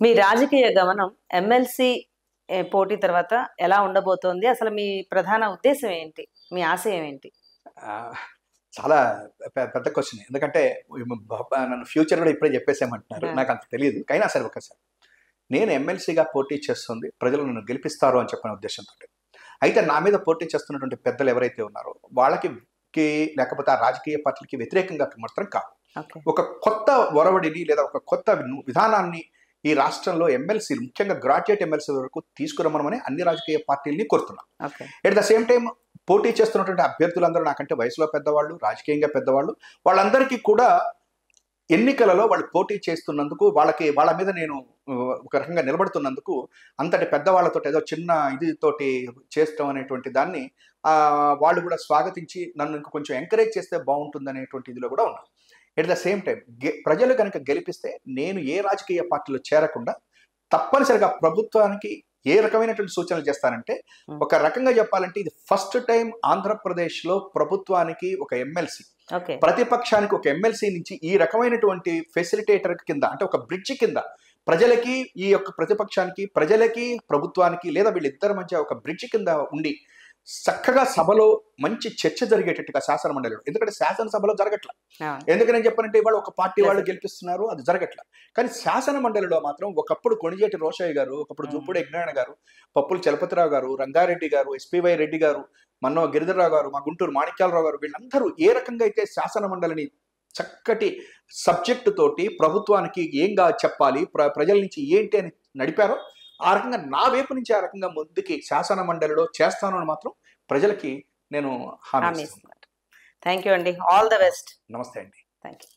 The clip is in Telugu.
మీ రాజకీయ గమనం ఎమ్మెల్సీ పోటీ తర్వాత ఎలా ఉండబోతోంది? అసలు మీ ప్రధాన ఉద్దేశం ఏంటి? మీ ఆశయం ఏంటి? ఆహ్, చాలా పెద్ద క్వెషన్. ఎందుకంటే నన్ను ఫ్యూచర్ కూడా ఇప్పుడే చెప్పేసేయమంటున్నారు. ఆ! నాకంత తెలీదు. అయినా సరే ఒకసారి. నేను ఎమ్మెల్సీగా పోటీ చేస్తుంది ప్రజలు నన్ను గెలిపిస్తారు అని చెప్పనే ఉద్దేశంతోటి. అయితే నా మీద పోటీ చేస్తున్నటువంటి పెద్దలు ఎవరైతే ఉన్నారో వాళ్ళకి లేకపోతే ఆ రాజకీయ పార్టీలకి వ్యతిరేకంగా మాత్రం కాదు. ఓకే. ఒక కొత్త ఒరవడిని లేదా ఒక కొత్త విధానాన్ని ఈ రాష్ట్రంలో ఎమ్మెల్సీలు ముఖ్యంగా గ్రాడ్యుయేట్ ఎమ్మెల్సీ వరకు తీసుకురమ్మనమని అన్ని రాజకీయ పార్టీలని కోరుతున్నాం. Okay. At the same time పోటీ చేస్తున్నటువంటి అభ్యర్థులందరూ నాకంటే వయసులో పెద్దవాళ్ళు, రాజకీయంగా పెద్దవాళ్ళు. వాళ్ళందరికీ కూడా ఎన్నికలలో వాళ్ళు పోటీ చేస్తున్నందుకు వాళ్ళ మీద నేను ఒక రకంగా నిలబడుతున్నందుకు అంతటి పెద్దవాళ్ళతోటి ఏదో చిన్న తోటి చేస్తాం అనేటువంటి దాన్ని వాళ్ళు కూడా స్వాగతించి నన్ను ఇంకా కొంచెం ఎంకరేజ్ చేస్తే బాగుంటుందనేటువంటి ఇదిలో కూడా ఉన్నాను. ఎట్ ద సేమ్ టైం ప్రజలు కనుక గెలిపిస్తే నేను ఏ రాజకీయ పార్టీలో చేరకుండా తప్పనిసరిగా ప్రభుత్వానికి ఏ రకమైనటువంటి సూచనలు చేస్తానంటే, ఒక రకంగా చెప్పాలంటే ఇది ఫస్ట్ టైం ఆంధ్రప్రదేశ్‌లో ప్రభుత్వానికి ఒక ఎమ్మెల్సీ, ఓకే. ప్రతిపక్షానికి ఒక ఎమ్మెల్సీ నుంచి ఈ రకమైనటువంటి ఫెసిలిటేటర్ కింద అంటే ఒక బ్రిడ్జ్ కింద ప్రజలకి ఈ యొక్క ప్రతిపక్షానికి, ప్రజలకి ప్రభుత్వానికి లేదా వీళ్ళిద్దరి మధ్య ఒక బ్రిడ్జ్ కింద ఉండి చక్కగా సభలో మంచి చర్చ జరిగేటట్టుగా శాసన మండలిలో. ఎందుకంటే శాసనసభలో జరగట్ల. ఎందుకు నేను చెప్పానంటే ఇవాళ ఒక పార్టీ వాళ్ళు గెలిపిస్తున్నారు, అది జరగట్ల. కానీ శాసన మండలిలో మాత్రం ఒకప్పుడు కొణిజేటి రోషయ్య గారు, ఒకప్పుడు జుప్పుడు యజ్ఞనారాయణ గారు, పప్పుల చలపతిరావు గారు, రంగారెడ్డి గారు, ఎస్పీవై రెడ్డి గారు, మన్నవ గిరిధర్రావు గారు, మా గుంటూరు మాణిక్యాలరావు గారు వీళ్ళందరూ ఏ రకంగా అయితే శాసన మండలిని చక్కటి సబ్జెక్టు తోటి ప్రభుత్వానికి ఏంగా చెప్పాలి, ప్రజల నుంచి ఏంటి అని నడిపారో ఆ రకంగా నా వైపు నుంచి ఆ రకంగా ముందుకి శాసన మండలిలో చేస్తాను అని మాత్రం ప్రజలకి నేను హామీ ఇస్తున్నాను. థ్యాంక్ యూ అండి. All the best. నమస్తే అండి. Thank you.